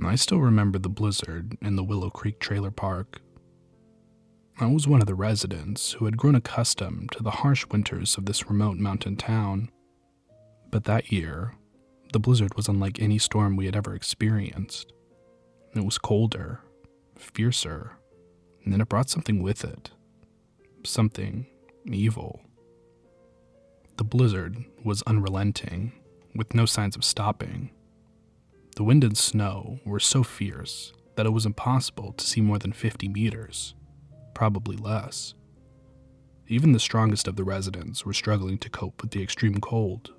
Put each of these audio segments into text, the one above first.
I still remember the blizzard in the Willow Creek trailer park. I was one of the residents who had grown accustomed to the harsh winters of this remote mountain town. But that year, the blizzard was unlike any storm we had ever experienced. It was colder, fiercer, and then it brought something with it. Something evil. The blizzard was unrelenting, with no signs of stopping. The wind and snow were so fierce that it was impossible to see more than 50 meters, probably less. Even the strongest of the residents were struggling to cope with the extreme cold.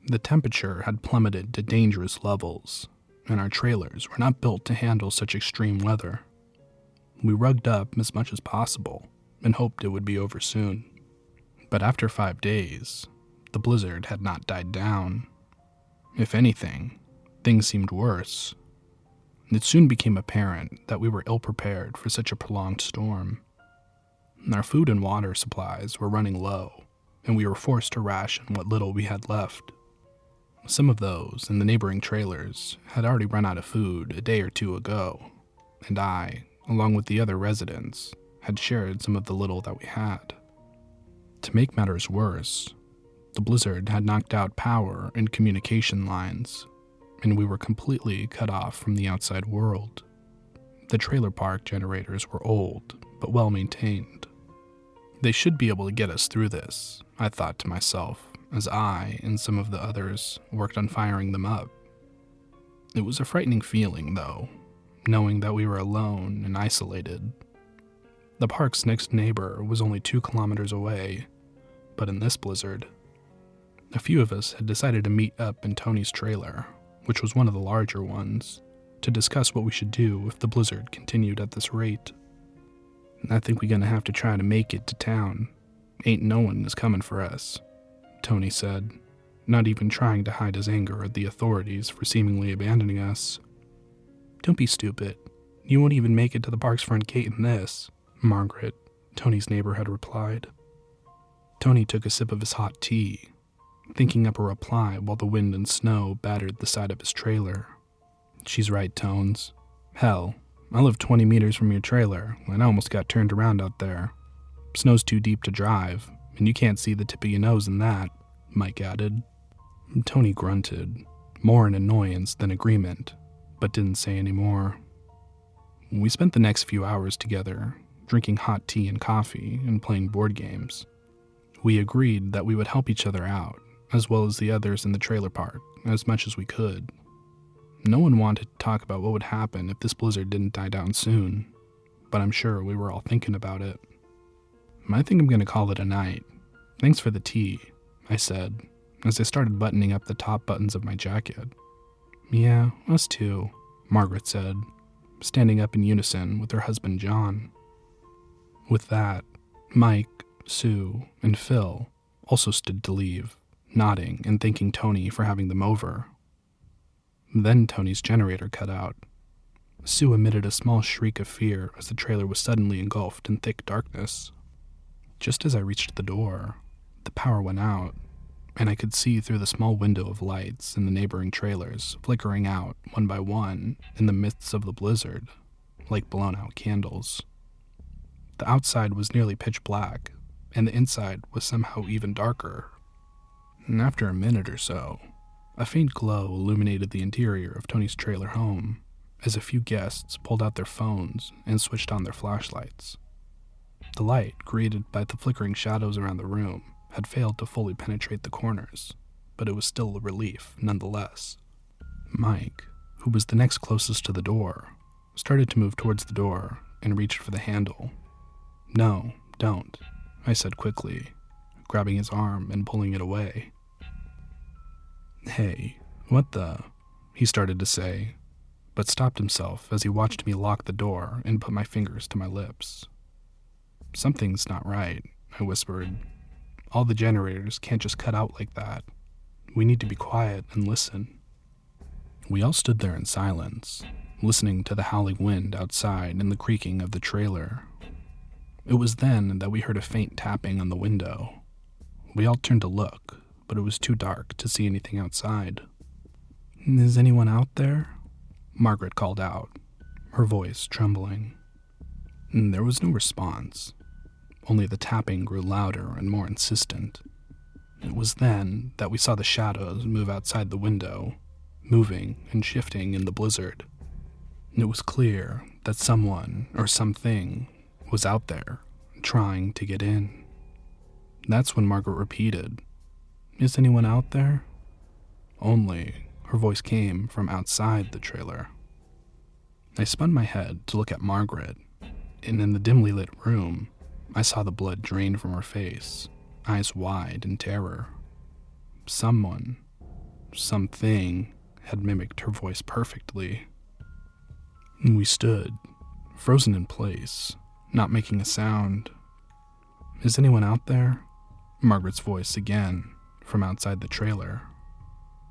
The temperature had plummeted to dangerous levels, and our trailers were not built to handle such extreme weather. We rugged up as much as possible and hoped it would be over soon. But after 5 days, the blizzard had not died down. If anything, things seemed worse. It soon became apparent that we were ill-prepared for such a prolonged storm. Our food and water supplies were running low, and we were forced to ration what little we had left. Some of those in the neighboring trailers had already run out of food a day or two ago, and I, along with the other residents, had shared some of the little that we had. To make matters worse, the blizzard had knocked out power and communication lines, and we were completely cut off from the outside world. The trailer park generators were old, but well maintained. They should be able to get us through this, I thought to myself, as I and some of the others worked on firing them up. It was a frightening feeling, though, knowing that we were alone and isolated. The park's next neighbor was only 2 kilometers away, but in this blizzard, a few of us had decided to meet up in Tony's trailer, which was one of the larger ones, to discuss what we should do if the blizzard continued at this rate. I think we're gonna have to try to make it to town. Ain't no one is coming for us, Tony said, not even trying to hide his anger at the authorities for seemingly abandoning us. Don't be stupid. You won't even make it to the park's front gate in this, Margaret, Tony's neighbor, had replied. Tony took a sip of his hot tea, thinking up a reply while the wind and snow battered the side of his trailer. She's right, Tones. Hell, I live 20 meters from your trailer, and I almost got turned around out there. Snow's too deep to drive, and you can't see the tip of your nose in that, Mike added. Tony grunted, more in annoyance than agreement, but didn't say any more. We spent the next few hours together, drinking hot tea and coffee and playing board games. We agreed that we would help each other out, as well as the others in the trailer park, as much as we could. No one wanted to talk about what would happen if this blizzard didn't die down soon, but I'm sure we were all thinking about it. I think I'm going to call it a night. Thanks for the tea, I said, as I started buttoning up the top buttons of my jacket. Yeah, us too, Margaret said, standing up in unison with her husband John. With that, Mike, Sue, and Phil also stood to leave, nodding and thanking Tony for having them over. Then Tony's generator cut out. Sue emitted a small shriek of fear as the trailer was suddenly engulfed in thick darkness. Just as I reached the door, the power went out, and I could see through the small window of lights in the neighboring trailers flickering out one by one in the midst of the blizzard, like blown-out candles. The outside was nearly pitch black, and the inside was somehow even darker. And after a minute or so, a faint glow illuminated the interior of Tony's trailer home, as a few guests pulled out their phones and switched on their flashlights. The light, created by the flickering shadows around the room, had failed to fully penetrate the corners, but it was still a relief nonetheless. Mike, who was the next closest to the door, started to move towards the door and reached for the handle. No, don't, I said quickly, grabbing his arm and pulling it away. Hey, what the? He started to say, but stopped himself as he watched me lock the door and put my fingers to my lips. Something's not right, I whispered. All the generators can't just cut out like that. We need to be quiet and listen. We all stood there in silence, listening to the howling wind outside and the creaking of the trailer. It was then that we heard a faint tapping on the window. We all turned to look, but it was too dark to see anything outside. Is anyone out there? Margaret called out, her voice trembling. There was no response. Only the tapping grew louder and more insistent. It was then that we saw the shadows move outside the window, moving and shifting in the blizzard. It was clear that someone or something was out there, trying to get in. That's when Margaret repeated, "Is anyone out there?" Only her voice came from outside the trailer. I spun my head to look at Margaret, and in the dimly lit room, I saw the blood drain from her face, eyes wide in terror. Someone, something, had mimicked her voice perfectly. We stood, frozen in place, not making a sound. "Is anyone out there?" Margaret's voice again, from outside the trailer.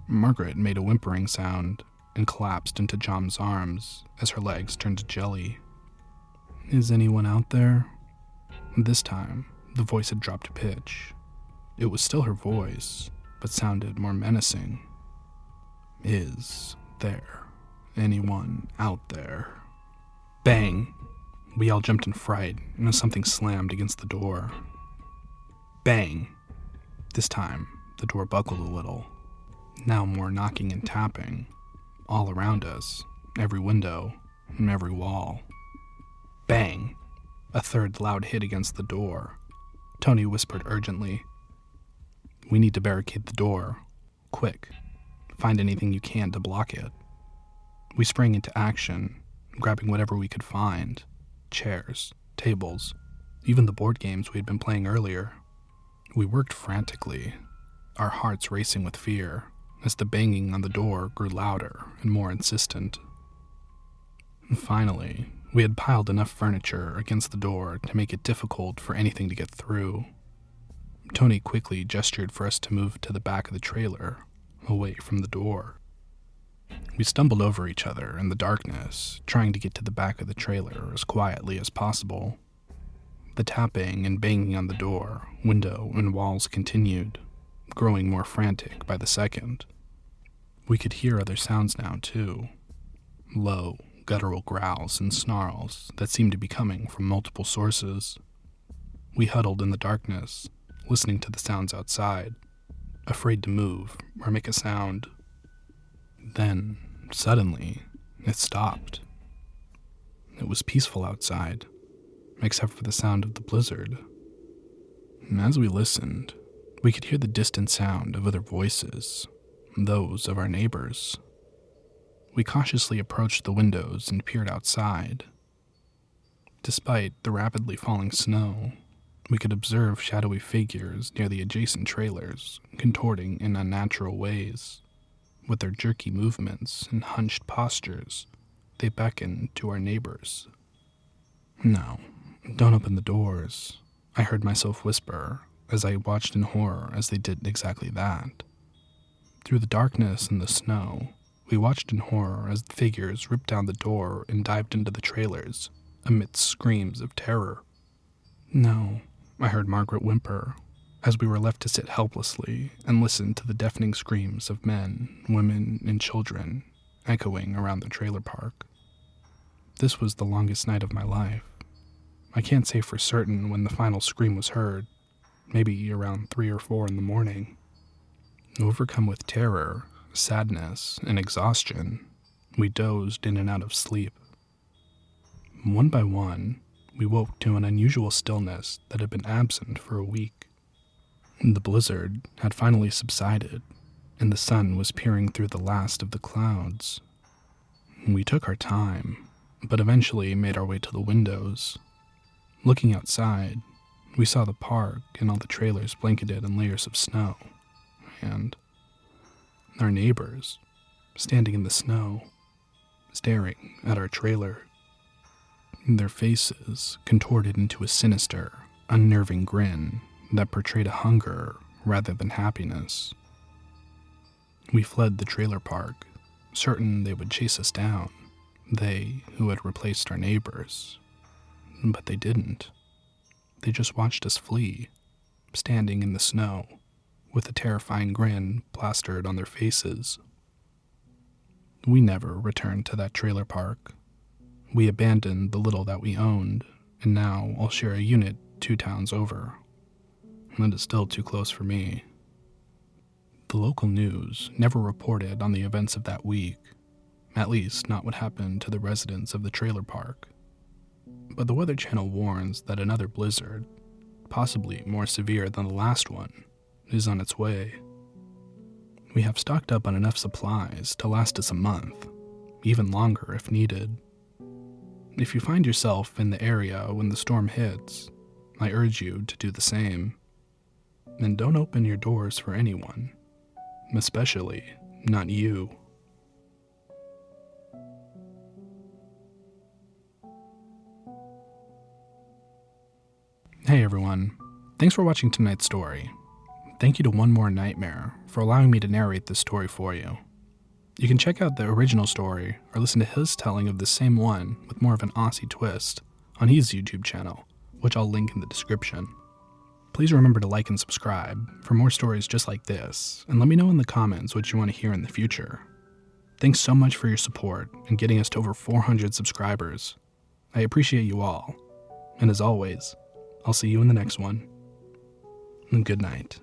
Margaret made a whimpering sound and collapsed into John's arms as her legs turned to jelly. "Is anyone out there?" This time, the voice had dropped a pitch. It was still her voice, but sounded more menacing. "Is there anyone out there?" Bang! We all jumped in fright as something slammed against the door. Bang! This time, the door buckled a little. Now more knocking and tapping, all around us, every window, and every wall. Bang! A third loud hit against the door. Tony whispered urgently, "We need to barricade the door. Quick. Find anything you can to block it." We sprang into action, grabbing whatever we could find. Chairs, tables, even the board games we had been playing earlier. We worked frantically, our hearts racing with fear, as the banging on the door grew louder and more insistent. Finally, we had piled enough furniture against the door to make it difficult for anything to get through. Tony quickly gestured for us to move to the back of the trailer, away from the door. We stumbled over each other in the darkness, trying to get to the back of the trailer as quietly as possible. The tapping and banging on the door, window, and walls continued, growing more frantic by the second. We could hear other sounds now, too. Low, guttural growls and snarls that seemed to be coming from multiple sources. We huddled in the darkness, listening to the sounds outside, afraid to move or make a sound. Then, suddenly, it stopped. It was peaceful outside, except for the sound of the blizzard. And as we listened, we could hear the distant sound of other voices, those of our neighbors. We cautiously approached the windows and peered outside. Despite the rapidly falling snow, we could observe shadowy figures near the adjacent trailers, contorting in unnatural ways. With their jerky movements and hunched postures, they beckoned to our neighbors. "No, don't open the doors," I heard myself whisper as I watched in horror as they did exactly that. Through the darkness and the snow, we watched in horror as the figures ripped down the door and dived into the trailers, amidst screams of terror. "No," I heard Margaret whimper, as we were left to sit helplessly and listen to the deafening screams of men, women, and children echoing around the trailer park. This was the longest night of my life. I can't say for certain when the final scream was heard, maybe around 3 or 4 in the morning. Overcome with terror, sadness, and exhaustion, we dozed in and out of sleep. One by one, we woke to an unusual stillness that had been absent for a week. The blizzard had finally subsided, and the sun was peering through the last of the clouds. We took our time, but eventually made our way to the windows. Looking outside, we saw the park and all the trailers blanketed in layers of snow, and our neighbors standing in the snow, staring at our trailer. Their faces contorted into a sinister, unnerving grin that portrayed a hunger rather than happiness. We fled the trailer park, certain they would chase us down, they who had replaced our neighbors. But they didn't. They just watched us flee, standing in the snow, with a terrifying grin plastered on their faces. We never returned to that trailer park. We abandoned the little that we owned, and now I'll share a unit 2 towns over. That is still too close for me. The local news never reported on the events of that week, at least not what happened to the residents of the trailer park. But the Weather Channel warns that another blizzard, possibly more severe than the last one, is on its way. We have stocked up on enough supplies to last us a month, even longer if needed. If you find yourself in the area when the storm hits, I urge you to do the same. And don't open your doors for anyone, especially not you. Hey everyone, thanks for watching tonight's story. Thank you to One More Nightmare for allowing me to narrate this story for you. You can check out the original story or listen to his telling of the same one with more of an Aussie twist on his YouTube channel, which I'll link in the description. Please remember to like and subscribe for more stories just like this, and let me know in the comments what you want to hear in the future. Thanks so much for your support and getting us to over 400 subscribers. I appreciate you all, and as always, I'll see you in the next one. And good night.